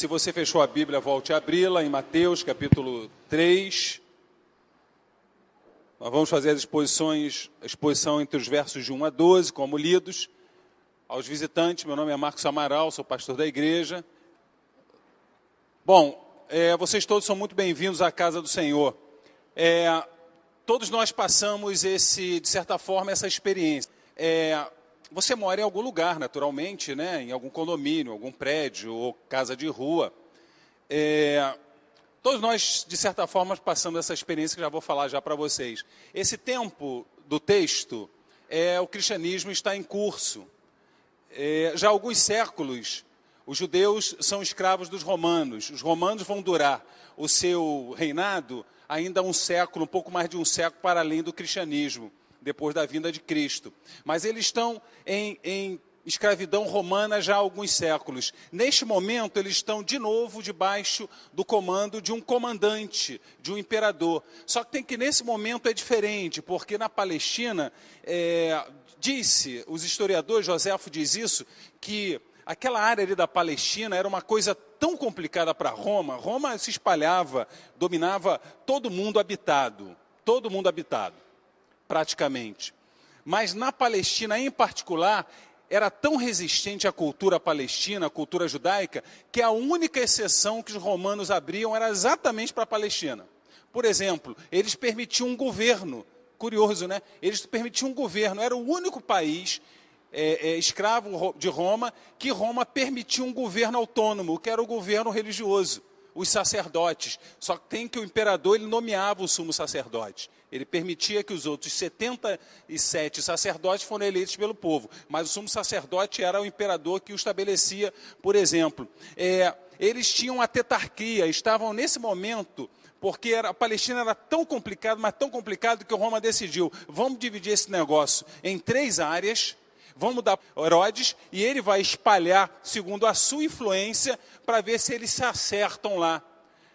Se você fechou a Bíblia, volte a abri-la em Mateus, capítulo 3. Nós vamos fazer a exposição entre os versos de 1 a 12, como lidos. Aos visitantes, meu nome é Marcos Amaral, sou pastor da igreja. Bom, vocês todos são muito bem-vindos à casa do Senhor. Todos nós passamos de certa forma, essa experiência. Você mora em algum lugar, naturalmente, né? Em algum condomínio, algum prédio ou casa de rua. Todos nós, de certa forma, passamos essa experiência que já vou falar já para vocês. Esse tempo do texto, o cristianismo está em curso. Já há alguns séculos, os judeus são escravos dos romanos. Os romanos vão durar o seu reinado ainda um século, um pouco mais de um século, para além do cristianismo, depois da vinda de Cristo. Mas eles estão em escravidão romana já há alguns séculos. Neste momento, eles estão de novo debaixo do comando de um comandante, de um imperador. Só que nesse momento é diferente, porque na Palestina, os historiadores, Joséfo diz isso, que aquela área ali da Palestina era uma coisa tão complicada para Roma. Roma se espalhava, dominava todo mundo habitado, praticamente. Mas na Palestina, em particular, era tão resistente à cultura palestina, à cultura judaica, que a única exceção que os romanos abriam era exatamente para a Palestina. Por exemplo, eles permitiam um governo, curioso, né? Eles permitiam um governo, era o único país escravo de Roma, que Roma permitia um governo autônomo, que era o governo religioso, os sacerdotes. Só que tem que o imperador ele nomeava o sumo sacerdote. Ele permitia que os outros 77 sacerdotes fossem eleitos pelo povo, mas o sumo sacerdote era o imperador que o estabelecia, por exemplo. Eles tinham a tetrarquia, estavam nesse momento, porque a Palestina era tão complicado, mas tão complicado que Roma decidiu, vamos dividir esse negócio em 3 áreas, vamos dar Herodes, e ele vai espalhar, segundo a sua influência, para ver se eles se acertam lá.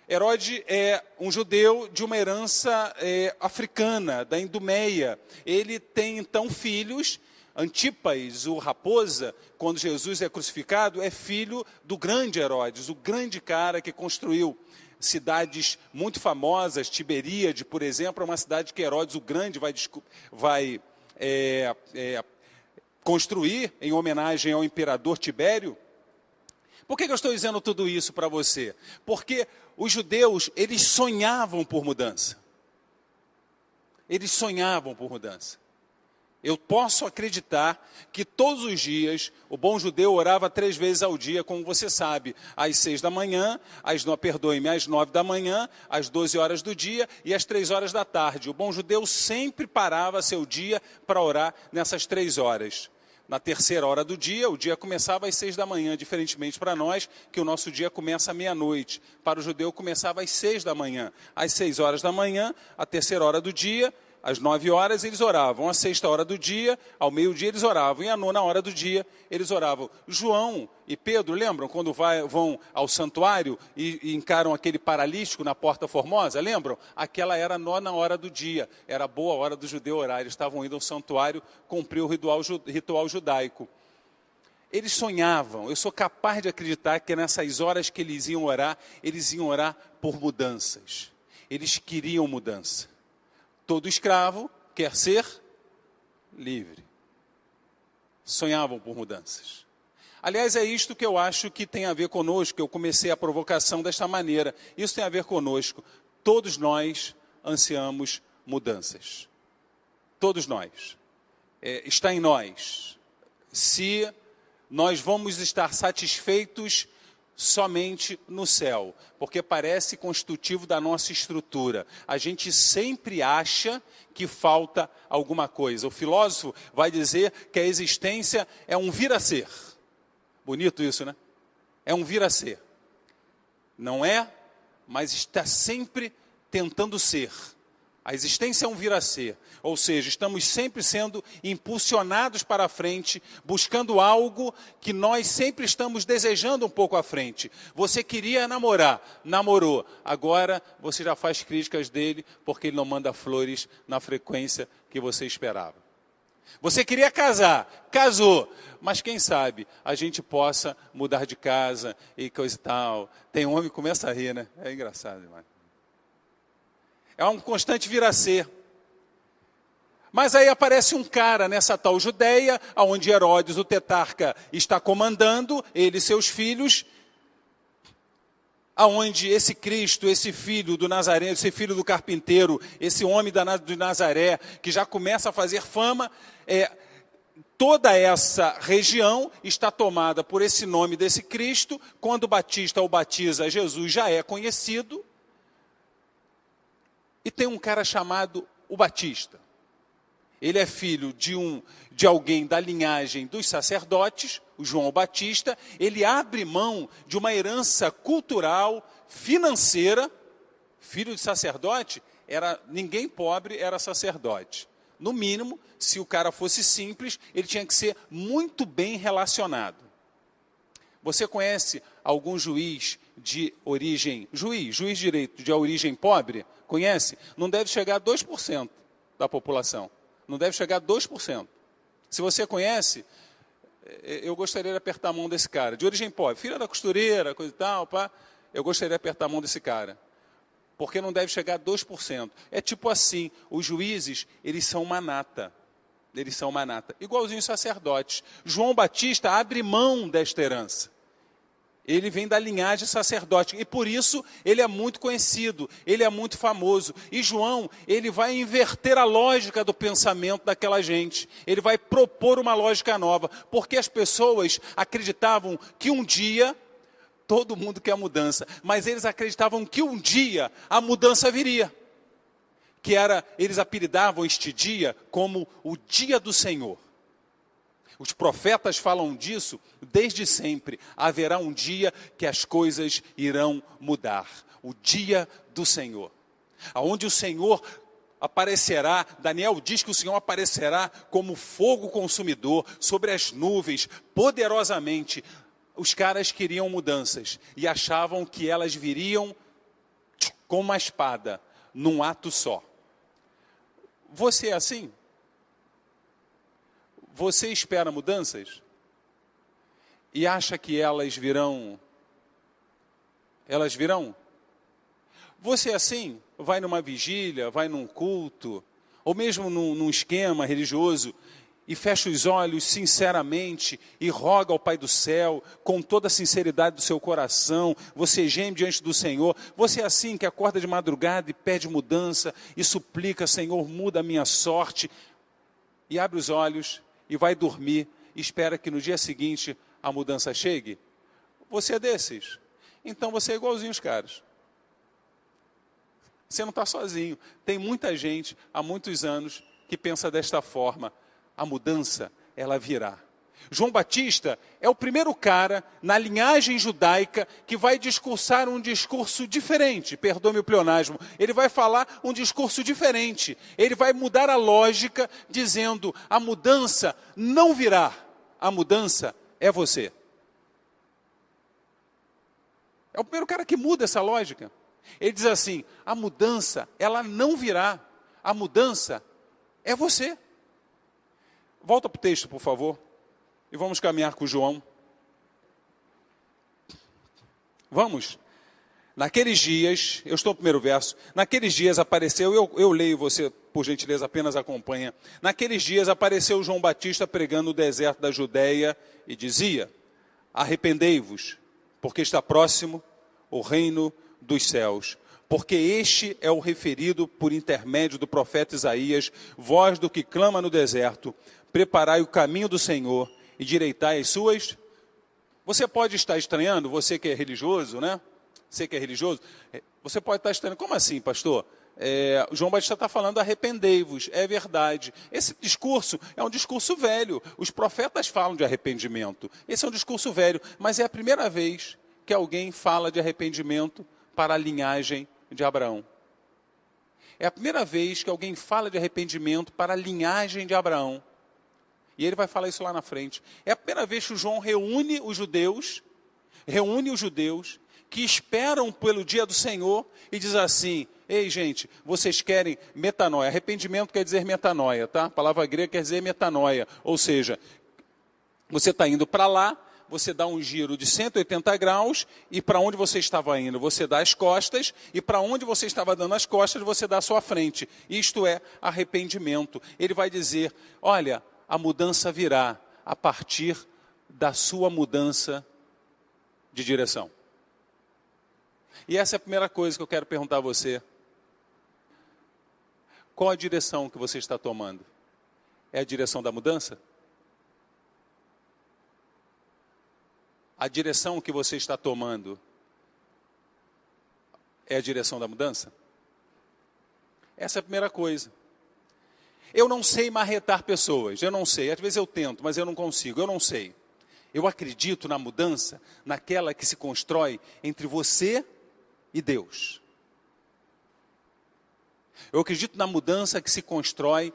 Herodes é um judeu de uma herança africana, da Idumeia. Ele tem, então, filhos. Antipas, o raposa, quando Jesus é crucificado, é filho do grande Herodes, o grande cara que construiu cidades muito famosas. Tiberíade, por exemplo, é uma cidade que Herodes o Grande vai construir em homenagem ao imperador Tibério. Por que eu estou dizendo tudo isso para você? Porque os judeus, eles sonhavam por mudança. Eles sonhavam por mudança. Eu posso acreditar que todos os dias o bom judeu orava 3 vezes ao dia, como você sabe, às 6 da manhã, às 9 da manhã, às 12 horas do dia e às 3 horas da tarde. O bom judeu sempre parava seu dia para orar nessas 3 horas. Na terceira hora do dia, o dia começava às 6 da manhã, diferentemente para nós, que o nosso dia começa à meia-noite. Para o judeu começava às 6 da manhã. Às 6 horas da manhã, a terceira hora do dia, às 9 horas eles oravam. À sexta hora do dia, ao meio-dia eles oravam. E à nona hora do dia eles oravam. João e Pedro, lembram quando vão ao santuário e encaram aquele paralítico na Porta Formosa? Lembram? Aquela era a nona hora do dia. Era a boa hora do judeu orar. Eles estavam indo ao santuário cumprir o ritual judaico. Eles sonhavam. Eu sou capaz de acreditar que nessas horas que eles iam orar por mudanças. Eles queriam mudança. Todo escravo quer ser livre. Sonhavam por mudanças. Aliás, é isto que eu acho que tem a ver conosco. Eu comecei a provocação desta maneira. Isso tem a ver conosco. Todos nós ansiamos mudanças. Todos nós. Está em nós. Se nós vamos estar satisfeitos somente no céu, porque parece constitutivo da nossa estrutura. A gente sempre acha que falta alguma coisa. O filósofo vai dizer que a existência é um vir a ser. Bonito isso, né? É um vir a ser. Não é, mas está sempre tentando ser. A existência é um vir a ser, ou seja, estamos sempre sendo impulsionados para a frente, buscando algo que nós sempre estamos desejando um pouco à frente. Você queria namorar, namorou, agora você já faz críticas dele porque ele não manda flores na frequência que você esperava. Você queria casar, casou. Mas quem sabe a gente possa mudar de casa e coisa e tal. Tem homem que começa a rir, né? É engraçado demais. É um constante vir a ser. Mas aí aparece um cara nessa tal Judeia, onde Herodes, o tetrarca, está comandando, ele e seus filhos, aonde esse Cristo, esse filho do Nazaré, esse filho do carpinteiro, esse homem de Nazaré, que já começa a fazer fama, toda essa região está tomada por esse nome desse Cristo. Quando o Batista o batiza, Jesus já é conhecido. E tem um cara chamado o Batista. Ele é filho de alguém da linhagem dos sacerdotes, o João Batista. Ele abre mão de uma herança cultural, financeira. Filho de sacerdote, ninguém pobre era sacerdote. No mínimo, se o cara fosse simples, ele tinha que ser muito bem relacionado. Você conhece algum juiz de origem, juiz de direito de origem pobre? Conhece? Não deve chegar a 2% da população. Não deve chegar a 2%. Se você conhece, eu gostaria de apertar a mão desse cara. De origem pobre, filha da costureira, coisa e tal, pá. Eu gostaria de apertar a mão desse cara. Porque não deve chegar a 2%. É tipo assim, os juízes, eles são uma nata. Eles são uma nata. Igualzinho os sacerdotes. João Batista abre mão desta herança. Ele vem da linhagem sacerdote. E por isso, ele é muito conhecido. Ele é muito famoso. E João, ele vai inverter a lógica do pensamento daquela gente. Ele vai propor uma lógica nova. Porque as pessoas acreditavam que um dia, todo mundo quer mudança. Mas eles acreditavam que um dia a mudança viria. Eles apelidavam este dia como o dia do Senhor. Os profetas falam disso desde sempre. Haverá um dia que as coisas irão mudar. O dia do Senhor. Aonde o Senhor aparecerá, Daniel diz que o Senhor aparecerá como fogo consumidor sobre as nuvens, poderosamente. Os caras queriam mudanças e achavam que elas viriam com uma espada, num ato só. Você é assim? Você espera mudanças? E acha que elas virão? Elas virão? Você é assim? Vai numa vigília, vai num culto, ou mesmo num esquema religioso, e fecha os olhos sinceramente e roga ao Pai do céu, com toda a sinceridade do seu coração, você geme diante do Senhor. Você é assim que acorda de madrugada e pede mudança e suplica: Senhor, muda a minha sorte, e abre os olhos e vai dormir e espera que no dia seguinte a mudança chegue? Você é desses? Então você é igualzinho os caras. Você não está sozinho. Tem muita gente há muitos anos que pensa desta forma. A mudança, ela virá. João Batista é o primeiro cara na linhagem judaica que vai discursar um discurso diferente. Perdoe-me o pleonasmo. Ele vai falar um discurso diferente. Ele vai mudar a lógica dizendo: a mudança não virá. A mudança é você. É o primeiro cara que muda essa lógica. Ele diz assim: a mudança, ela não virá. A mudança é você. Volta para o texto, por favor. E vamos caminhar com João. Vamos. Naqueles dias, eu estou no primeiro verso. Naqueles dias apareceu, eu leio, você, por gentileza, apenas acompanha. Naqueles dias apareceu João Batista pregando no deserto da Judeia e dizia: arrependei-vos, porque está próximo o reino dos céus. Porque este é o referido por intermédio do profeta Isaías: voz do que clama no deserto, preparai o caminho do Senhor e direitai as suas. Você pode estar estranhando, você que é religioso, né? Você que é religioso, você pode estar estranhando. Como assim, pastor? João Batista está falando: arrependei-vos. É verdade. Esse discurso é um discurso velho. Os profetas falam de arrependimento. Esse é um discurso velho, mas é a primeira vez que alguém fala de arrependimento para a linhagem de Abraão. É a primeira vez que alguém fala de arrependimento para a linhagem de Abraão. E ele vai falar isso lá na frente. É a primeira vez que o João reúne os judeus que esperam pelo dia do Senhor e diz assim: Ei, gente, vocês querem metanoia. Arrependimento quer dizer metanoia, tá? A palavra grega quer dizer metanoia. Ou seja, você está indo para lá, você dá um giro de 180 graus, e para onde você estava indo, você dá as costas, e para onde você estava dando as costas, você dá a sua frente. Isto é arrependimento. Ele vai dizer, olha, a mudança virá a partir da sua mudança de direção. E essa é a primeira coisa que eu quero perguntar a você. Qual a direção que você está tomando? É a direção da mudança? A direção que você está tomando é a direção da mudança? Essa é a primeira coisa. Eu não sei marretar pessoas, eu não sei. Às vezes eu tento, mas eu não consigo, eu não sei. Eu acredito na mudança, naquela que se constrói entre você e Deus. Eu acredito na mudança que se constrói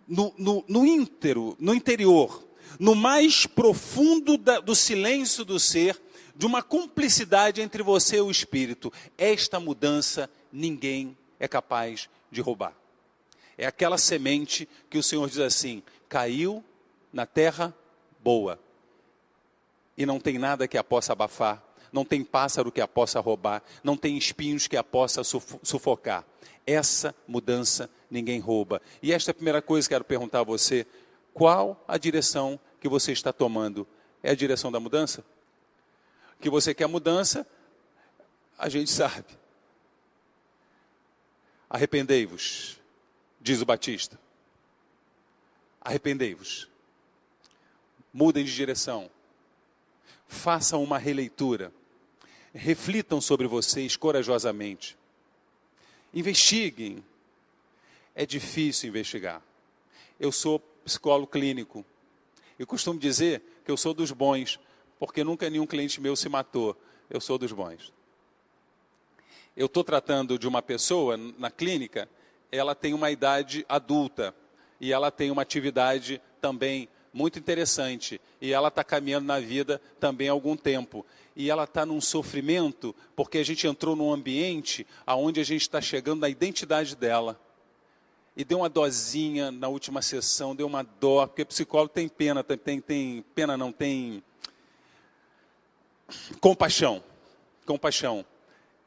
no interior, no mais profundo do silêncio do ser, de uma cumplicidade entre você e o Espírito. Esta mudança ninguém é capaz de roubar. É aquela semente que o Senhor diz assim, caiu na terra boa, e não tem nada que a possa abafar, não tem pássaro que a possa roubar, não tem espinhos que a possa sufocar. Essa mudança ninguém rouba. E esta é a primeira coisa que eu quero perguntar a você, qual a direção que você está tomando? É a direção da mudança? Que você quer mudança, a gente sabe. Arrependei-vos, diz o Batista. Arrependei-vos. Mudem de direção. Façam uma releitura. Reflitam sobre vocês corajosamente. Investiguem. É difícil investigar. Eu sou psicólogo clínico. Eu costumo dizer que eu sou dos bons, porque nunca nenhum cliente meu se matou. Eu sou dos bons. Eu estou tratando de uma pessoa na clínica, ela tem uma idade adulta e ela tem uma atividade também muito interessante. E ela está caminhando na vida também há algum tempo. E ela está num sofrimento porque a gente entrou num ambiente onde a gente está chegando na identidade dela. E deu uma dosinha na última sessão, deu uma dó, porque psicólogo tem pena, tem pena não, tem compaixão.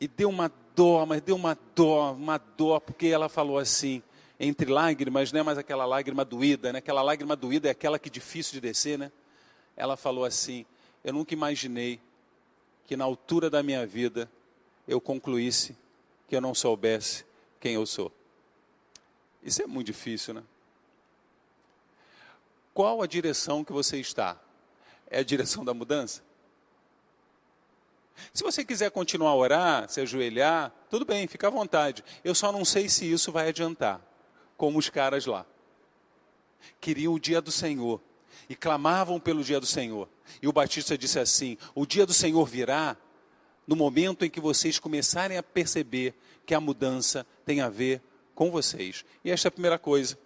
E deu uma dó, mas deu uma dó, porque ela falou assim, entre lágrimas, não é mais aquela lágrima doída, né? Aquela lágrima doída é aquela que é difícil de descer, né? Ela falou assim, eu nunca imaginei que na altura da minha vida eu concluísse que eu não soubesse quem eu sou. Isso é muito difícil, né? Qual a direção que você está? É a direção da mudança? Se você quiser continuar a orar, se ajoelhar, tudo bem, fica à vontade. Eu só não sei se isso vai adiantar, como os caras lá. Queriam o dia do Senhor e clamavam pelo dia do Senhor. E o Batista disse assim, o dia do Senhor virá no momento em que vocês começarem a perceber que a mudança tem a ver com vocês. E esta é a primeira coisa,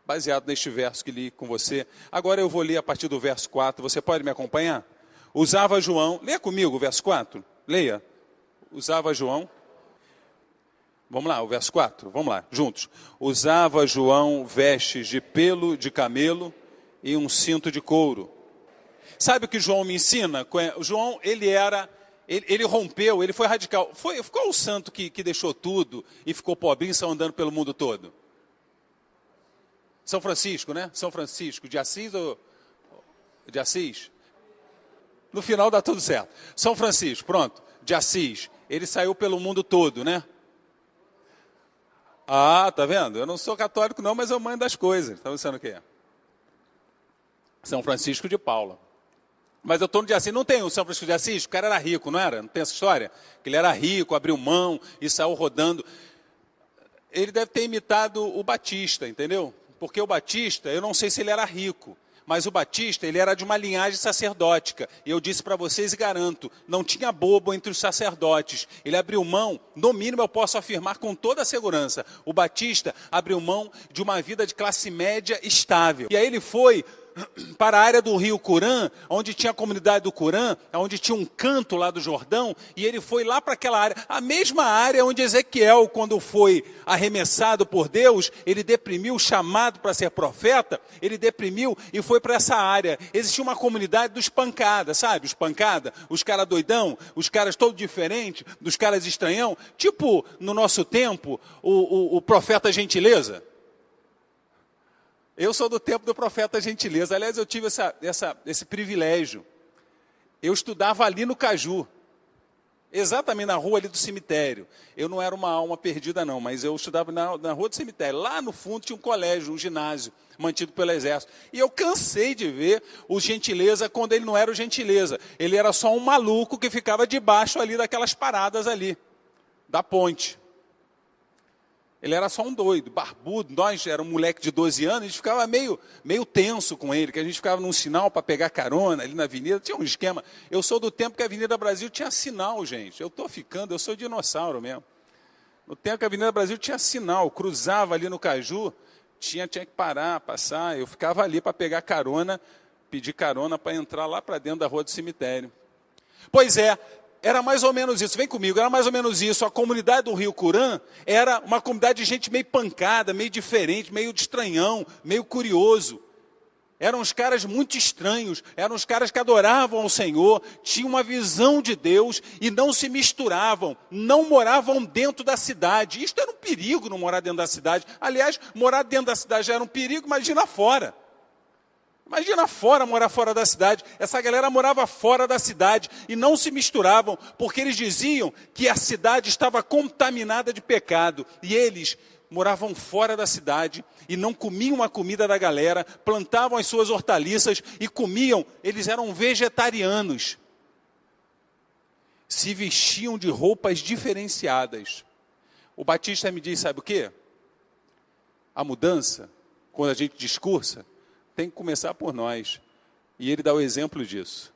baseado neste verso que li com você. Agora eu vou ler a partir do verso 4, você pode me acompanhar? Usava João, leia comigo o verso 4, leia. Usava João, vamos lá, o verso 4, vamos lá, juntos. Usava João vestes de pelo de camelo e um cinto de couro. Sabe o que João me ensina? João, ele rompeu, ele foi radical. Qual o santo que deixou tudo e ficou pobrinho e saiu andando pelo mundo todo? São Francisco, né? São Francisco, de Assis ou de Assis? No final dá tudo certo. São Francisco, pronto, de Assis. Ele saiu pelo mundo todo, né? Ah, tá vendo? Eu não sou católico não, mas eu mando as coisas. Está pensando o quê? São Francisco de Paula. Mas eu estou no de Assis, não tem o São Francisco de Assis? O cara era rico, não era? Não tem essa história? Que ele era rico, abriu mão e saiu rodando. Ele deve ter imitado o Batista, entendeu? Porque o Batista, eu não sei se ele era rico, mas o Batista, ele era de uma linhagem sacerdótica. E eu disse para vocês e garanto, não tinha bobo entre os sacerdotes. Ele abriu mão, no mínimo eu posso afirmar com toda a segurança, o Batista abriu mão de uma vida de classe média estável. E aí ele foi para a área do rio Curã, onde tinha a comunidade do Curã, onde tinha um canto lá do Jordão, e ele foi lá para aquela área, a mesma área onde Ezequiel, quando foi arremessado por Deus, ele deprimiu, chamado para ser profeta, ele deprimiu e foi para essa área. Existia uma comunidade dos pancadas, sabe? Os pancadas, os caras doidão, os caras todos diferentes, dos caras estranhão, tipo no nosso tempo, o profeta Gentileza. Eu sou do tempo do profeta Gentileza. Aliás, eu tive esse privilégio. Eu estudava ali no Caju, exatamente na rua ali do cemitério. Eu não era uma alma perdida não, mas eu estudava na rua do cemitério. Lá no fundo tinha um colégio, um ginásio, mantido pelo Exército. E eu cansei de ver o Gentileza quando ele não era o Gentileza. Ele era só um maluco que ficava debaixo ali daquelas paradas ali, da ponte. Ele era só um doido, barbudo. Nós, era um moleque de 12 anos, a gente ficava meio tenso com ele, que a gente ficava num sinal para pegar carona ali na avenida. Tinha um esquema. Eu sou do tempo que a Avenida Brasil tinha sinal, gente. Eu sou dinossauro mesmo. No tempo que a Avenida Brasil tinha sinal, cruzava ali no Caju, tinha que parar, passar. Eu ficava ali para pegar carona, pedir carona para entrar lá para dentro da rua do cemitério. Pois é. Era mais ou menos isso, vem comigo, era mais ou menos isso. A comunidade do Rio Curã era uma comunidade de gente meio pancada, meio diferente, meio de estranhão, meio curioso. Eram uns caras muito estranhos, eram uns caras que adoravam ao Senhor, tinham uma visão de Deus e não se misturavam, não moravam dentro da cidade. Isto era um perigo, não morar dentro da cidade. Aliás, morar dentro da cidade já era um perigo, imagina fora. Imagina morar fora da cidade. Essa galera morava fora da cidade e não se misturavam, porque eles diziam que a cidade estava contaminada de pecado. E eles moravam fora da cidade e não comiam a comida da galera, plantavam as suas hortaliças e comiam. Eles eram vegetarianos. Se vestiam de roupas diferenciadas. O Batista me diz, sabe o quê? A mudança, quando a gente discursa, tem que começar por nós. E ele dá o exemplo disso.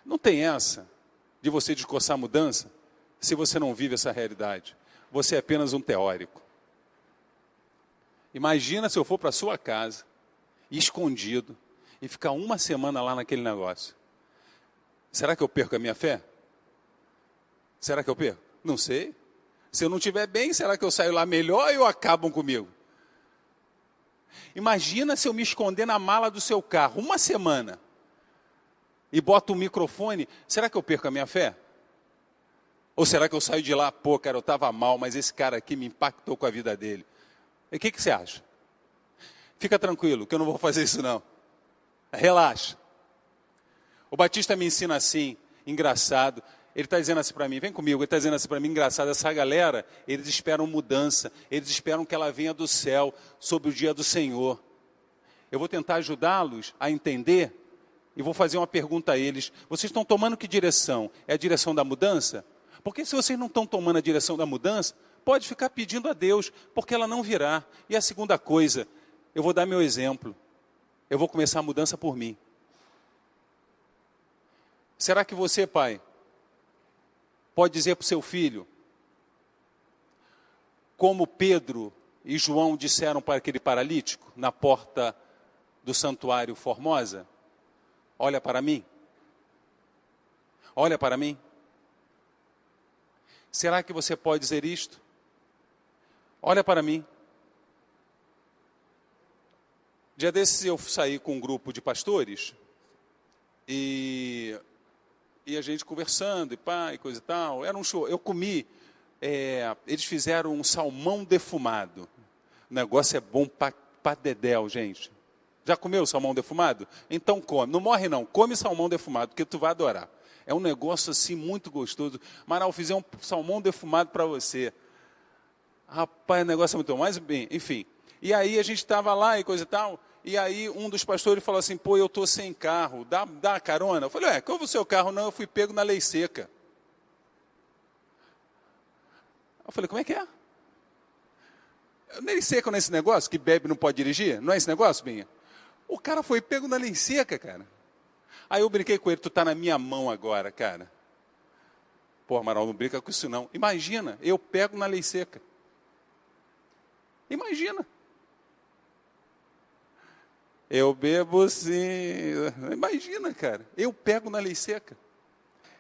Não tem essa de você discursar mudança se você não vive essa realidade. Você é apenas um teórico. Imagina se eu for para a sua casa, escondido, e ficar uma semana lá naquele negócio. Será que eu perco a minha fé? Será que eu perco? Não sei. Se eu não estiver bem, será que eu saio lá melhor ou acabam comigo? Imagina se eu me esconder na mala do seu carro uma semana e boto o microfone, será que eu perco a minha fé? Ou será que eu saio de lá, pô, cara, eu estava mal, mas esse cara aqui me impactou com a vida dele. E o que você acha? Fica tranquilo, que eu não vou fazer isso não. Relaxa. O Batista me ensina assim, engraçado. Ele está dizendo assim para mim, vem comigo, ele está dizendo assim para mim, engraçado, essa galera, eles esperam mudança, eles esperam que ela venha do céu, sobre o dia do Senhor. Eu vou tentar ajudá-los a entender e vou fazer uma pergunta a eles. Vocês estão tomando que direção? É a direção da mudança? Porque se vocês não estão tomando a direção da mudança, pode ficar pedindo a Deus, porque ela não virá. E a segunda coisa, eu vou dar meu exemplo. Eu vou começar a mudança por mim. Será que você, pai, pode dizer para o seu filho, como Pedro e João disseram para aquele paralítico, na porta do santuário Formosa, olha para mim, olha para mim. Será que você pode dizer isto? Olha para mim. Dia desses eu saí com um grupo de pastores, e a gente conversando, e coisa e tal, era um show. Eu comi, eles fizeram um salmão defumado. O negócio é bom para dedéu, gente. Já comeu salmão defumado? Então come. Não morre não, come salmão defumado, porque tu vai adorar. É um negócio assim muito gostoso. Maral, fizer um salmão defumado para você. Rapaz, o negócio é muito bom. Mas, bem, enfim. E aí a gente estava lá e coisa e tal. E aí um dos pastores falou assim, pô, eu estou sem carro, dá carona? Eu falei, qual é o seu carro? Não, eu fui pego na lei seca. Eu falei, como é que é? Lei seca não é esse negócio, que bebe não pode dirigir? Não é esse negócio, Binha? O cara foi pego na lei seca, cara. Aí eu brinquei com ele, tu tá na minha mão agora, cara. Pô, Amaral, não brinca com isso não. Imagina, eu pego na lei seca. Imagina. Eu bebo sim. Imagina, cara, eu pego na lei seca.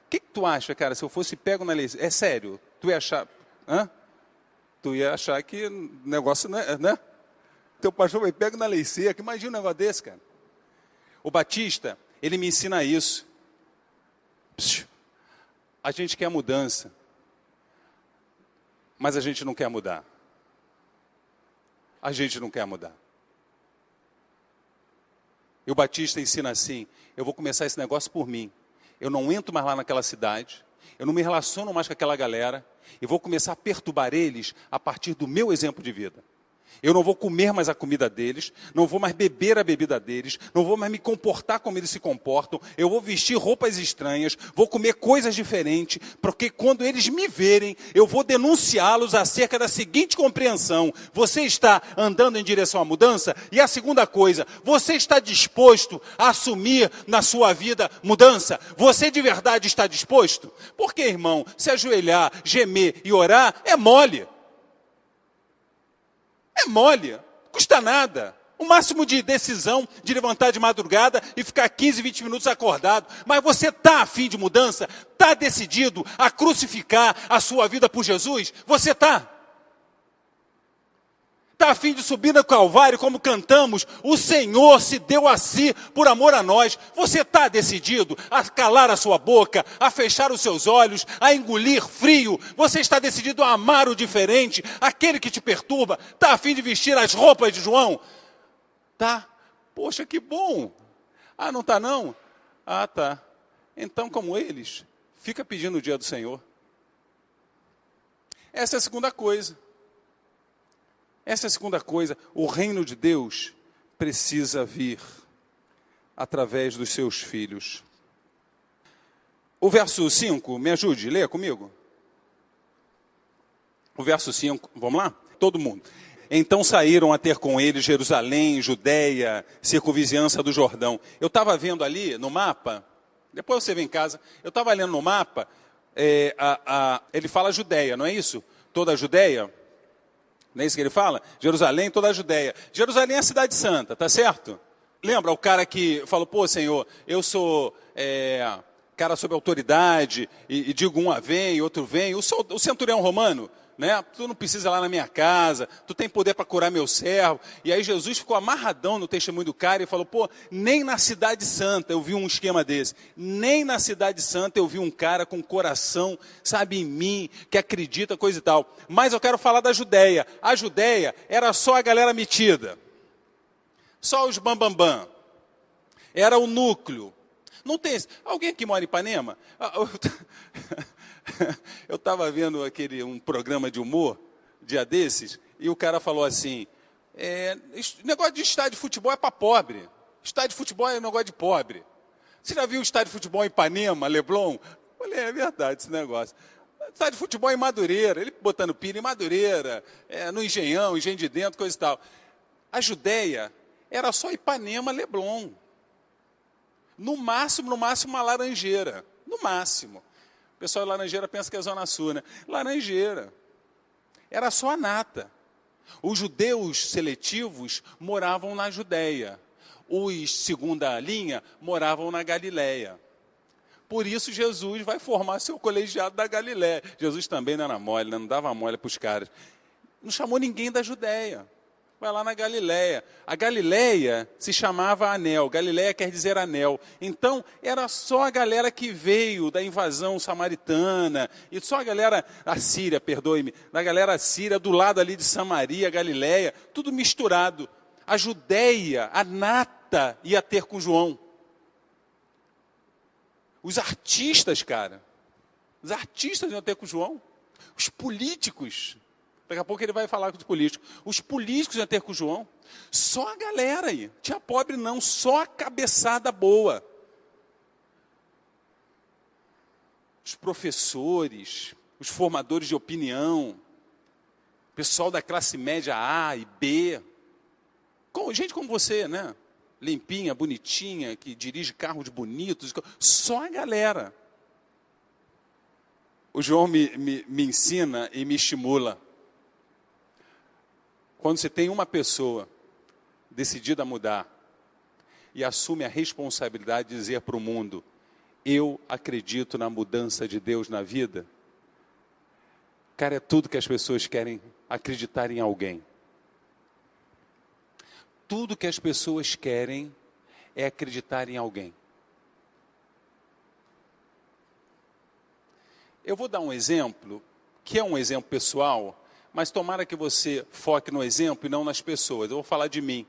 O que tu acha, cara, se eu fosse pego na lei seca? É sério, tu ia achar... Hã? Tu ia achar que o negócio, né? Teu pastor vai pego na lei seca. Imagina um negócio desse, cara. O Batista, ele me ensina isso. A gente quer mudança, mas a gente não quer mudar. A gente não quer mudar. E o Batista ensina assim: eu vou começar esse negócio por mim. Eu não entro mais lá naquela cidade, eu não me relaciono mais com aquela galera, e vou começar a perturbar eles a partir do meu exemplo de vida. Eu não vou comer mais a comida deles, não vou mais beber a bebida deles, não vou mais me comportar como eles se comportam, eu vou vestir roupas estranhas, vou comer coisas diferentes, porque quando eles me verem, eu vou denunciá-los acerca da seguinte compreensão: você está andando em direção à mudança? E a segunda coisa, você está disposto a assumir na sua vida mudança? Você de verdade está disposto? Porque, irmão, se ajoelhar, gemer e orar é mole. É mole, custa nada. O máximo de decisão de levantar de madrugada e ficar 15, 20 minutos acordado. Mas você está a fim de mudança? Está decidido a crucificar a sua vida por Jesus? Você está? Está a fim de subir no Calvário, como cantamos? O Senhor se deu a si por amor a nós. Você está decidido a calar a sua boca, a fechar os seus olhos, a engolir frio? Você está decidido a amar o diferente, aquele que te perturba? Está a fim de vestir as roupas de João? Tá? Poxa, que bom. Ah, não está não? Ah, tá. Então, como eles, fica pedindo o dia do Senhor. Essa é a segunda coisa. Essa é a segunda coisa. O reino de Deus precisa vir através dos seus filhos. O verso 5, me ajude, leia comigo. O verso 5, vamos lá? Todo mundo. Então saíram a ter com ele Jerusalém, Judeia, circunvizinhança do Jordão. Eu estava vendo ali no mapa, depois você vem em casa, eu estava lendo no mapa, ele fala Judeia, não é isso? Toda a Judeia. Não é isso que ele fala? Jerusalém, toda a Judéia. Jerusalém é a cidade santa, tá certo? Lembra o cara que falou: pô, Senhor, eu sou cara sob autoridade, e digo um vem, outro vem. O centurião romano, né? Tu não precisa ir lá na minha casa, tu tem poder para curar meu servo. E aí Jesus ficou amarradão no testemunho do cara e falou: pô, nem na cidade santa eu vi um esquema desse. Nem na cidade santa eu vi um cara com coração, sabe, em mim, que acredita, coisa e tal. Mas eu quero falar da Judéia. A Judéia era só a galera metida. Só os bambambam. Era o núcleo. Não tem... Alguém aqui mora em Ipanema? Eu estava vendo um programa de humor, dia desses, e o cara falou assim: negócio de estádio de futebol é para pobre. Estádio de futebol é um negócio de pobre. Você já viu o estádio de futebol em Ipanema, Leblon? Eu falei: é verdade esse negócio. Estádio de futebol em Madureira, ele botando pilha em Madureira, no Engenhão, Engenho de Dentro, coisa e tal. A Judéia era só Ipanema, Leblon. No máximo, uma Laranjeira. No máximo. O pessoal de Laranjeira pensa que é Zona Sul, né? Laranjeira. Era só a nata. Os judeus seletivos moravam na Judéia. Os segunda linha moravam na Galiléia. Por isso Jesus vai formar seu colegiado da Galiléia. Jesus também não era mole, não dava mole para os caras. Não chamou ninguém da Judéia. Vai lá na Galiléia. A Galiléia se chamava Anel. Galiléia quer dizer anel. Então, era só a galera que veio da invasão samaritana, e só a galera assíria, perdoe-me, da galera assíria, do lado ali de Samaria, Galiléia, tudo misturado. A Judéia, a nata, ia ter com João. Os artistas, cara. Os artistas iam ter com João. Os políticos. Daqui a pouco ele vai falar com os políticos. Os políticos iam ter com João. Só a galera aí. Tinha pobre não, só a cabeçada boa. Os professores, os formadores de opinião, pessoal da classe média A e B. Gente como você, né? Limpinha, bonitinha, que dirige carros bonitos. Só a galera. O João me ensina e me estimula. Quando você tem uma pessoa decidida a mudar, e assume a responsabilidade de dizer para o mundo: eu acredito na mudança de Deus na vida. Cara, é tudo que as pessoas querem, acreditar em alguém. Tudo que as pessoas querem é acreditar em alguém. Eu vou dar um exemplo, que é um exemplo pessoal, mas tomara que você foque no exemplo e não nas pessoas. Eu vou falar de mim.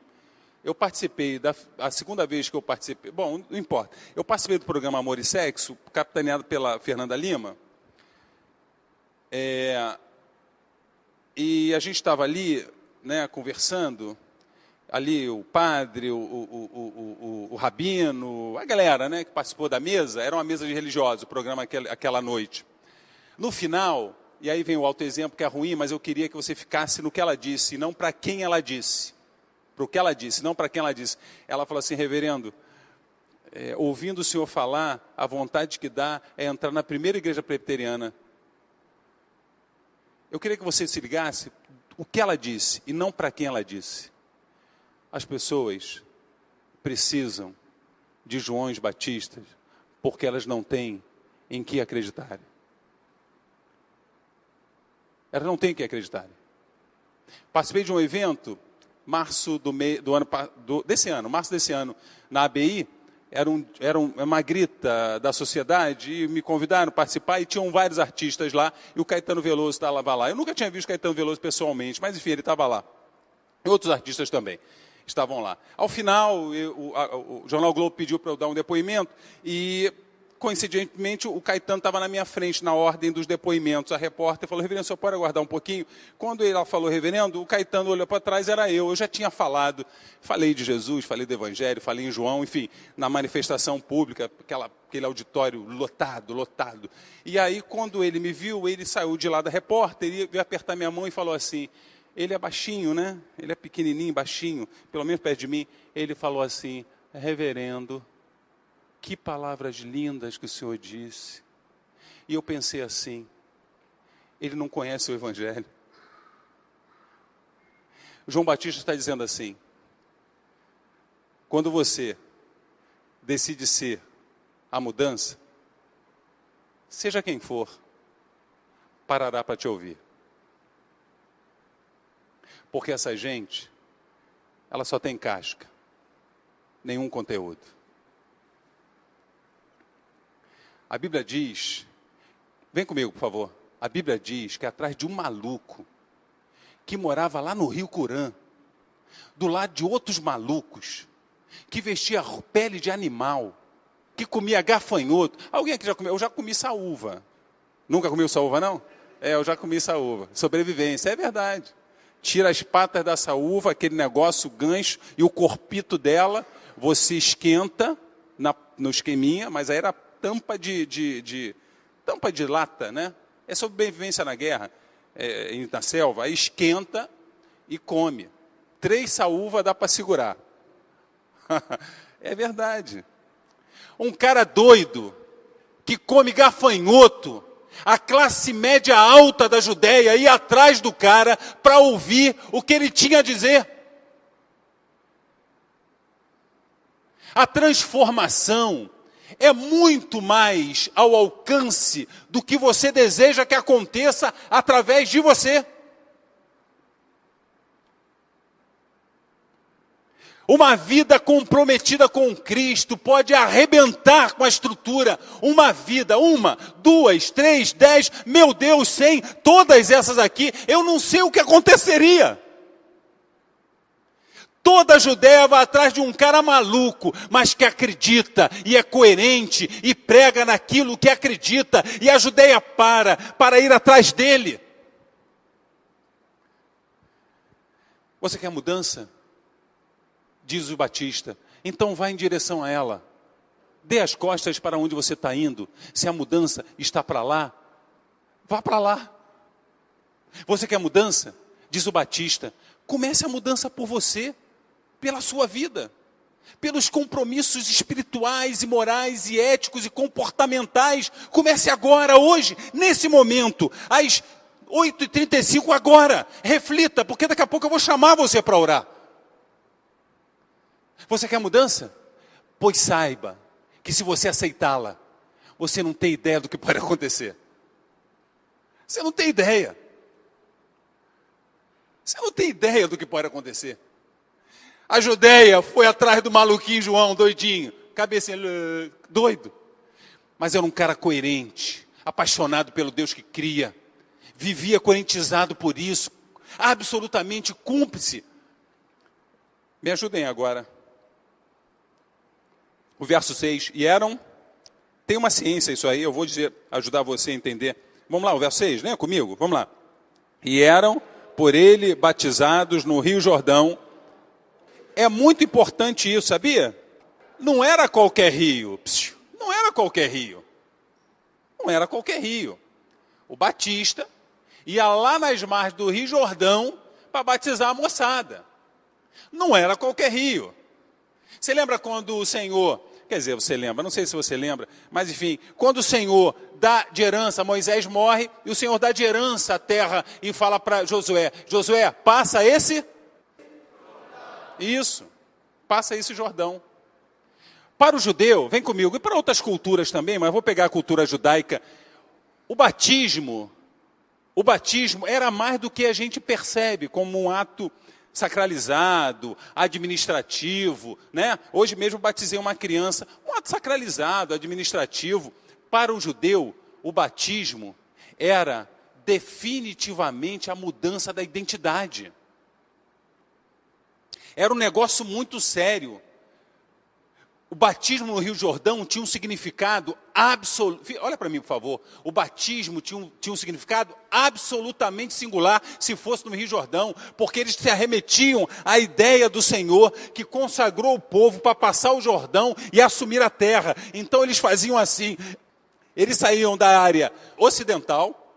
Eu participei, a segunda vez que eu participei, bom, não importa. Eu participei do programa Amor e Sexo, capitaneado pela Fernanda Lima. E a gente estava ali, né, conversando, ali o padre, o rabino, a galera, né, que participou da mesa, era uma mesa de religiosos, o programa aquela noite. No final, e aí vem o autoexemplo que é ruim, mas eu queria que você ficasse no que ela disse, e não para quem ela disse. Para o que ela disse, não para quem ela disse. Ela falou assim: reverendo, ouvindo o senhor falar, a vontade que dá é entrar na primeira igreja presbiteriana. Eu queria que você se ligasse o que ela disse e não para quem ela disse. As pessoas precisam de Joões Batistas porque elas não têm em que acreditar. Elas não têm em que acreditar. Participei de um evento, março desse ano, na ABI, era uma grita da sociedade, e me convidaram a participar, e tinham vários artistas lá, e o Caetano Veloso estava lá. Eu nunca tinha visto o Caetano Veloso pessoalmente, mas enfim, ele estava lá. E outros artistas também estavam lá. Ao final, o Jornal Globo pediu para eu dar um depoimento, e coincidentemente o Caetano estava na minha frente, na ordem dos depoimentos. A repórter falou: reverendo, o senhor pode aguardar um pouquinho? Quando ela falou reverendo, o Caetano olhou para trás, era eu já tinha falado, falei de Jesus, falei do Evangelho, falei em João, enfim, na manifestação pública, aquele auditório lotado. E aí, quando ele me viu, ele saiu de lá da repórter, e veio apertar minha mão e falou assim, ele é baixinho, né? Ele é pequenininho, baixinho, pelo menos perto de mim. Ele falou assim: reverendo, que palavras lindas que o senhor disse. E eu pensei assim: ele não conhece o Evangelho. João Batista está dizendo assim: quando você decide ser a mudança, seja quem for, parará para te ouvir. Porque essa gente, ela só tem casca, nenhum conteúdo. A Bíblia diz, vem comigo, por favor. A Bíblia diz que atrás de um maluco que morava lá no Rio Curã, do lado de outros malucos, que vestia pele de animal, que comia gafanhoto. Alguém aqui já comeu? Eu já comi saúva. Nunca comeu saúva, não? Eu já comi saúva. Sobrevivência, é verdade. Tira as patas da saúva, aquele negócio, gancho, e o corpito dela, você esquenta no esqueminha, mas aí era tampa tampa de lata, né? É sobrevivência na guerra, na selva. Aí esquenta e come. 3 saúvas dá para segurar. É verdade. Um cara doido, que come gafanhoto, a classe média alta da Judéia ia atrás do cara para ouvir o que ele tinha a dizer. A transformação é muito mais ao alcance do que você deseja que aconteça através de você. Uma vida comprometida com Cristo pode arrebentar com a estrutura. Uma vida, 1, 2, 3, 10, meu Deus, 100, todas essas aqui, eu não sei o que aconteceria. Toda a Judéia vai atrás de um cara maluco, mas que acredita e é coerente e prega naquilo que acredita. E a Judéia para ir atrás dele. Você quer mudança? Diz o Batista, então vá em direção a ela. Dê as costas para onde você está indo. Se a mudança está para lá, vá para lá. Você quer mudança? Diz o Batista, comece a mudança por você, pela sua vida, pelos compromissos espirituais e morais e éticos e comportamentais. Comece agora, hoje, nesse momento, às 8h35 agora. Reflita, porque daqui a pouco eu vou chamar você para orar. Você quer mudança? Pois saiba que se você aceitá-la, você não tem ideia do que pode acontecer. Você não tem ideia. Você não tem ideia do que pode acontecer. A Judéia foi atrás do maluquinho João, doidinho, cabecinha, doido. Mas era um cara coerente, apaixonado pelo Deus que cria, vivia coerentizado por isso, absolutamente cúmplice. Me ajudem agora. O verso 6, tem uma ciência isso aí, eu vou ajudar você a entender. Vamos lá, o verso 6, né, comigo? Vamos lá. E eram por ele batizados no Rio Jordão. É muito importante isso, sabia? Não era qualquer rio. Não era qualquer rio. Não era qualquer rio. O Batista ia lá nas margens do Rio Jordão para batizar a moçada. Não era qualquer rio. Você lembra quando o Senhor, quer dizer, você lembra, não sei se você lembra, mas enfim, quando o Senhor dá de herança, Moisés morre, e o Senhor dá de herança a terra e fala para Josué, Josué, passa esse... Isso, passa esse Jordão. Para o judeu, vem comigo, e para outras culturas também, mas eu vou pegar a cultura judaica, o batismo era mais do que a gente percebe como um ato sacralizado, administrativo, né? Hoje mesmo batizei uma criança, um ato sacralizado, administrativo. Para o judeu, o batismo era definitivamente a mudança da identidade. Era um negócio muito sério. O batismo no Rio Jordão tinha um significado absoluto. Olha para mim, por favor. O batismo tinha um significado absolutamente singular se fosse no Rio Jordão, porque eles se arremetiam à ideia do Senhor que consagrou o povo para passar o Jordão e assumir a terra. Então eles faziam assim. Eles saíam da área ocidental,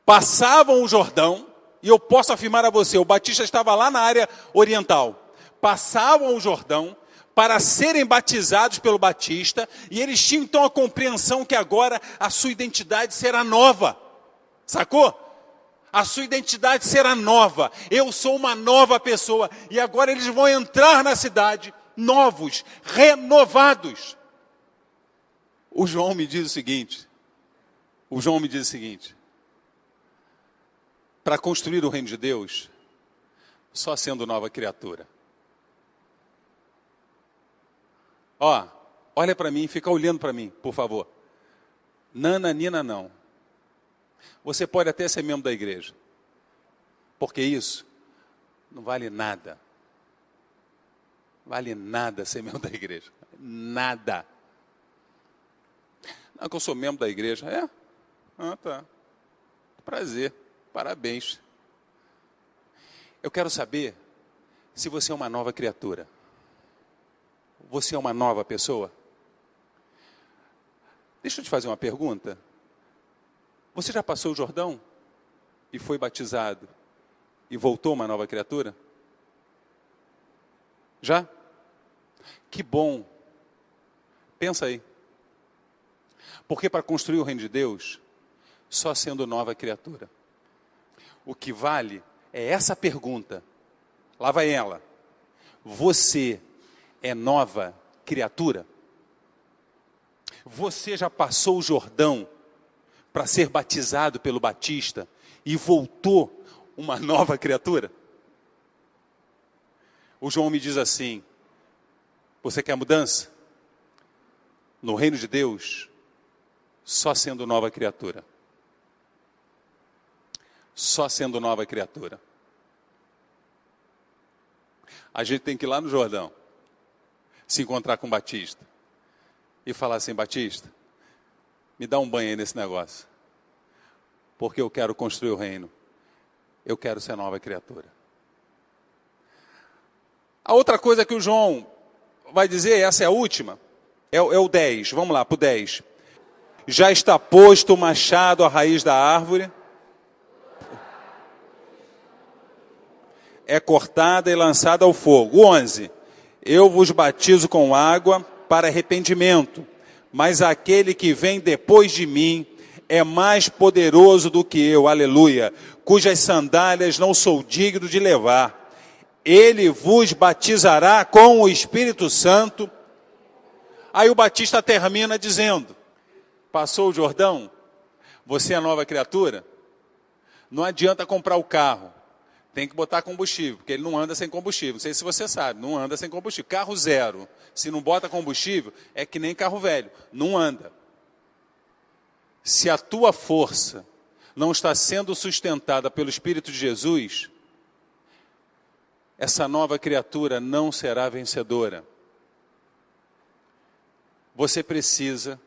passavam o Jordão, e eu posso afirmar a você, o Batista estava lá na área oriental, passavam o Jordão para serem batizados pelo Batista, e eles tinham então a compreensão que agora a sua identidade será nova, sacou? A sua identidade será nova, eu sou uma nova pessoa, e agora eles vão entrar na cidade, novos, renovados. O João me diz o seguinte, para construir o reino de Deus, só sendo nova criatura. Olha para mim, fica olhando para mim, por favor. Nananina não. Você pode até ser membro da igreja, porque isso não vale nada. Vale nada ser membro da igreja. Nada. Não, que eu sou membro da igreja. É? Ah, tá. Prazer. Parabéns. Eu quero saber se você é uma nova criatura. Você é uma nova pessoa? Deixa eu te fazer uma pergunta. Você já passou o Jordão e foi batizado e voltou uma nova criatura? Já? Que bom. Pensa aí. Porque para construir o reino de Deus, só sendo nova criatura. O que vale é essa pergunta. Lá vai ela. Você é nova criatura? Você já passou o Jordão para ser batizado pelo Batista e voltou uma nova criatura? O João me diz assim, você quer mudança? No reino de Deus, só sendo nova criatura. Só sendo nova criatura. A gente tem que ir lá no Jordão, se encontrar com o Batista e falar assim, Batista, me dá um banho aí nesse negócio, porque eu quero construir o reino, eu quero ser nova criatura. A outra coisa que o João vai dizer, essa é a última, é o 10, vamos lá para o 10. Já está posto o machado à raiz da árvore, é cortada e lançada ao fogo. 11. Eu vos batizo com água para arrependimento, mas aquele que vem depois de mim é mais poderoso do que eu, aleluia, cujas sandálias não sou digno de levar. Ele vos batizará com o Espírito Santo Aí o Batista termina dizendo: passou o Jordão, você é a nova criatura, não adianta comprar o carro, tem que botar combustível, porque ele não anda sem combustível. Não sei se você sabe, não anda sem combustível. Carro zero, se não bota combustível, é que nem carro velho, não anda. Se a tua força não está sendo sustentada pelo Espírito de Jesus, essa nova criatura não será vencedora. Você precisa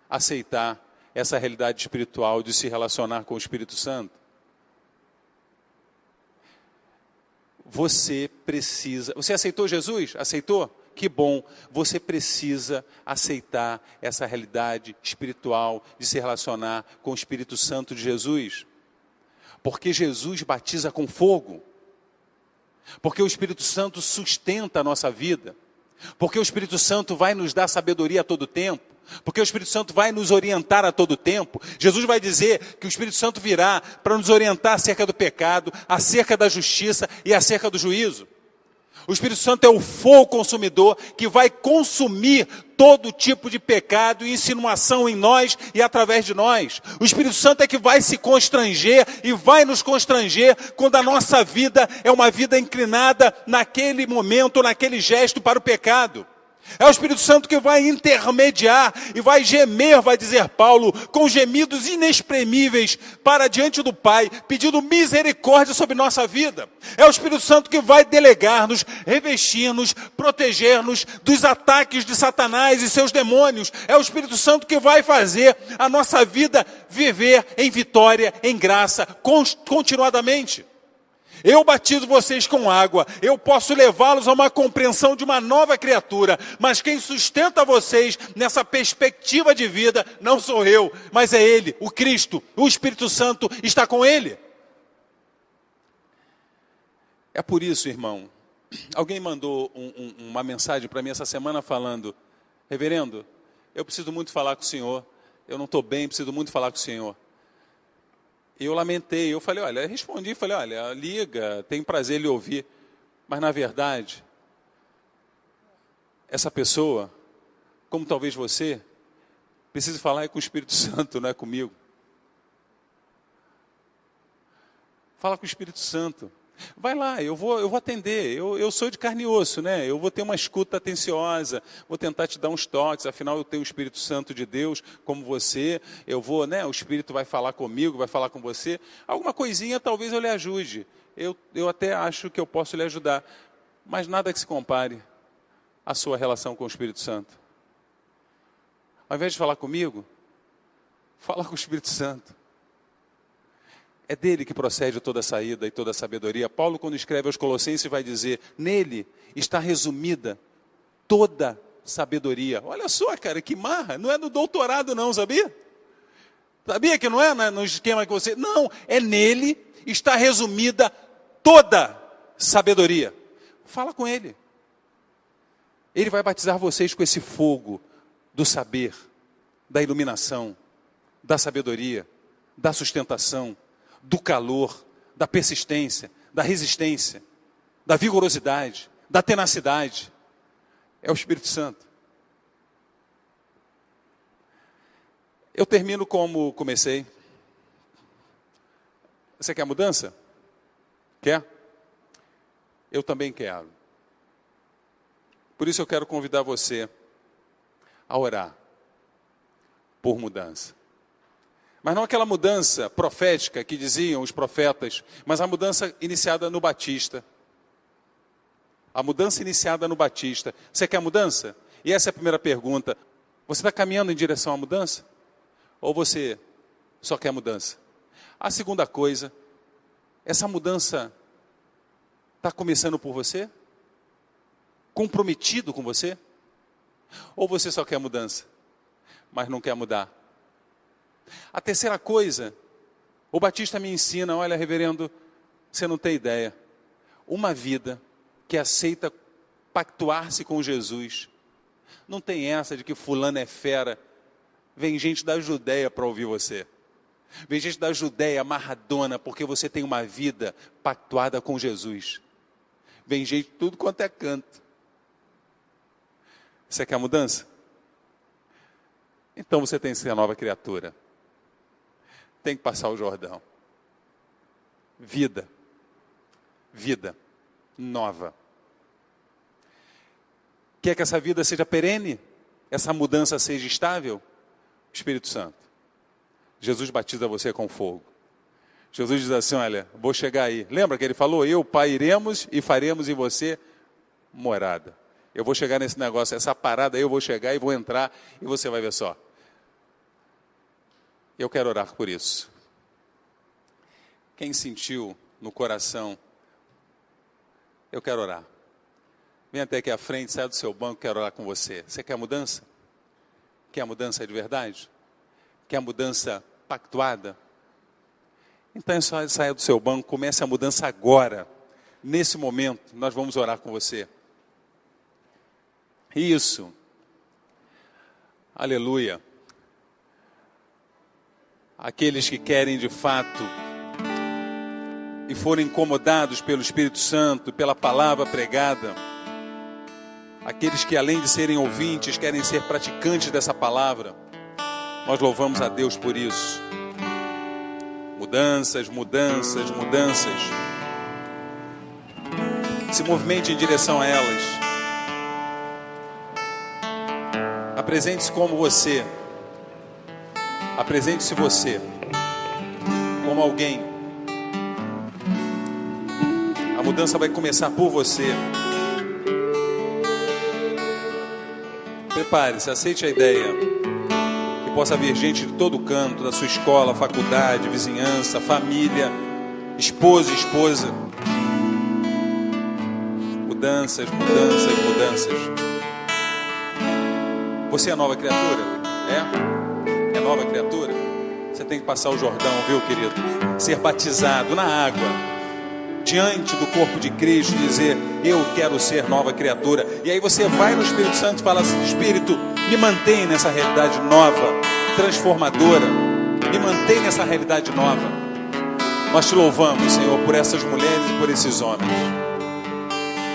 aceitar essa realidade espiritual de se relacionar com o Espírito Santo. Você precisa... Você aceitou Jesus? Aceitou? Que bom. Você precisa aceitar essa realidade espiritual de se relacionar com o Espírito Santo de Jesus. Porque Jesus batiza com fogo. Porque o Espírito Santo sustenta a nossa vida. Porque o Espírito Santo vai nos dar sabedoria a todo tempo. Porque o Espírito Santo vai nos orientar a todo tempo. Jesus vai dizer que o Espírito Santo virá para nos orientar acerca do pecado, acerca da justiça e acerca do juízo. O Espírito Santo é o fogo consumidor que vai consumir todo tipo de pecado e insinuação em nós e através de nós. O Espírito Santo é que vai se constranger e vai nos constranger quando a nossa vida é uma vida inclinada naquele momento, naquele gesto para o pecado. É o Espírito Santo que vai intermediar e vai gemer, vai dizer Paulo, com gemidos inexprimíveis para diante do Pai, pedindo misericórdia sobre nossa vida. É o Espírito Santo que vai delegar-nos, revestir-nos, proteger-nos dos ataques de Satanás e seus demônios. É o Espírito Santo que vai fazer a nossa vida viver em vitória, em graça, continuadamente. Eu batizo vocês com água, eu posso levá-los a uma compreensão de uma nova criatura, mas quem sustenta vocês nessa perspectiva de vida não sou eu, mas é Ele, o Cristo, o Espírito Santo está com Ele. É por isso, irmão, alguém mandou uma mensagem para mim essa semana falando: reverendo, eu preciso muito falar com o senhor, eu não estou bem, preciso muito falar com o senhor. E eu lamentei, eu falei, olha, eu respondi, falei, olha, liga, tem prazer em lhe ouvir. Mas na verdade, essa pessoa, como talvez você, precisa falar com o Espírito Santo, não é comigo. Fala com o Espírito Santo. Vai lá, eu vou atender, eu sou de carne e osso, né? Eu vou ter uma escuta atenciosa, vou tentar te dar uns toques, afinal eu tenho o Espírito Santo de Deus, como você, eu vou, né? O Espírito vai falar comigo, vai falar com você, alguma coisinha talvez eu lhe ajude, eu até acho que eu posso lhe ajudar, mas nada que se compare à sua relação com o Espírito Santo. Ao invés de falar comigo, fala com o Espírito Santo. É dele que procede toda a saída e toda a sabedoria. Paulo, quando escreve aos Colossenses, vai dizer, nele está resumida toda sabedoria. Olha só, cara, que marra, não é no doutorado não, sabia? Sabia que não é no esquema que você... Não, é nele está resumida toda sabedoria. Fala com ele. Ele vai batizar vocês com esse fogo do saber, da iluminação, da sabedoria, da sustentação, do calor, da persistência, da resistência, da vigorosidade, da tenacidade. É o Espírito Santo. Eu termino como comecei. Você quer mudança? Quer? Eu também quero. Por isso eu quero convidar você a orar por mudança. Mas não aquela mudança profética que diziam os profetas, mas a mudança iniciada no Batista. A mudança iniciada no Batista. Você quer mudança? E essa é a primeira pergunta. Você está caminhando em direção à mudança? Ou você só quer mudança? A segunda coisa, essa mudança está começando por você? Comprometido com você? Ou você só quer mudança, mas não quer mudar? A terceira coisa, o Batista me ensina, olha, reverendo, você não tem ideia. Uma vida que aceita pactuar-se com Jesus. Não tem essa de que fulano é fera. Vem gente da Judéia para ouvir você. Vem gente da Judéia amarradona porque você tem uma vida pactuada com Jesus. Vem gente de tudo quanto é canto. Você quer mudança? então você tem que ser nova criatura. Tem que passar o Jordão. Vida nova. Quer que essa vida seja perene? Essa mudança seja estável? Espírito Santo. Jesus batiza você com fogo. Jesus diz assim, olha, vou chegar aí. Lembra que ele falou, eu, Pai, iremos e faremos em você morada. Eu vou chegar nesse negócio, essa parada aí eu vou chegar e vou entrar e você vai ver só. Eu quero orar por isso. Quem sentiu no coração, eu quero orar. Vem até aqui à frente, sai do seu banco, quero orar com você. Você quer mudança? Quer mudança de verdade? Quer mudança pactuada? Então é só saia do seu banco, comece a mudança agora. Nesse momento, nós vamos orar com você. Isso. Aleluia. Aqueles que querem de fato e foram incomodados pelo Espírito Santo, pela palavra pregada, aqueles que além de serem ouvintes, querem ser praticantes dessa palavra, nós louvamos a Deus por isso. Mudanças. Se movimente em direção a elas. Apresente-se como você. Apresente-se você como alguém. A mudança vai começar por você. Prepare-se, aceite a ideia que possa vir gente de todo canto, da sua escola, faculdade, vizinhança, família, esposo e esposa. Mudanças. Você é nova criatura? É nova criatura? Você tem que passar o Jordão, viu, querido? Ser batizado na água, diante do corpo de Cristo, dizer, eu quero ser nova criatura. E aí você vai no Espírito Santo e fala assim, Espírito, me mantém nessa realidade nova, transformadora. Me mantém nessa realidade nova. Nós te louvamos, Senhor, por essas mulheres e por esses homens.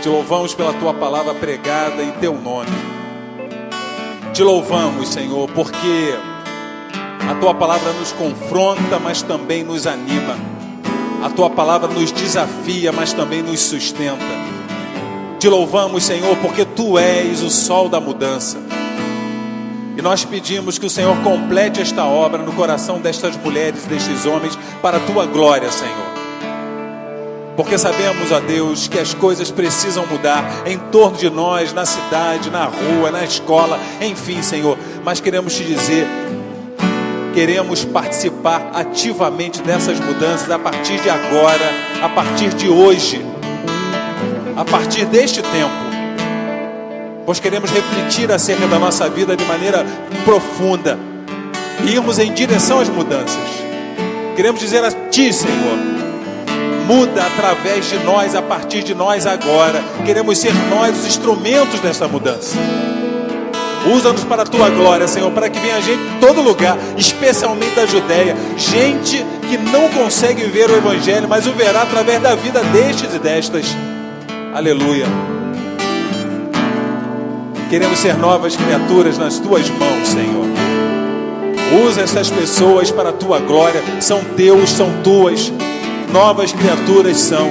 Te louvamos pela tua palavra pregada em teu nome. Te louvamos, Senhor, porque a tua palavra nos confronta, mas também nos anima. A tua palavra nos desafia, mas também nos sustenta. Te louvamos, Senhor, porque tu és o sol da mudança. E nós pedimos que o Senhor complete esta obra no coração destas mulheres, destes homens, para a tua glória, Senhor. Porque sabemos, ó Deus, que as coisas precisam mudar em torno de nós, na cidade, na rua, na escola, enfim, Senhor. Mas queremos te dizer, queremos participar ativamente dessas mudanças a partir de agora, a partir de hoje, a partir deste tempo. Pois queremos refletir acerca da nossa vida de maneira profunda e irmos em direção às mudanças. Queremos dizer a ti, Senhor, muda através de nós, a partir de nós agora. Queremos ser nós os instrumentos desta mudança. Usa-nos para a tua glória, Senhor, para que venha gente de todo lugar, especialmente da Judéia, gente que não consegue ver o Evangelho, mas o verá através da vida destes e destas. Aleluia. Queremos ser novas criaturas nas tuas mãos, Senhor. Usa estas pessoas para a tua glória. São teus, são tuas. Novas criaturas são.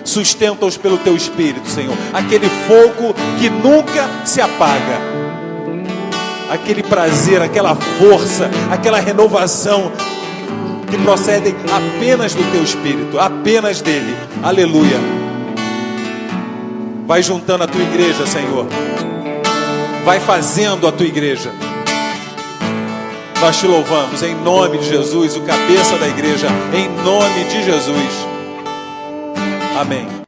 Sustenta-os pelo teu Espírito, Senhor. Aquele fogo que nunca se apaga. Aquele prazer, aquela força, aquela renovação que procedem apenas do teu Espírito, apenas dele. Aleluia. Vai juntando a tua igreja, Senhor. Vai fazendo a tua igreja. Nós te louvamos em nome de Jesus, o cabeça da igreja, em nome de Jesus. Amém.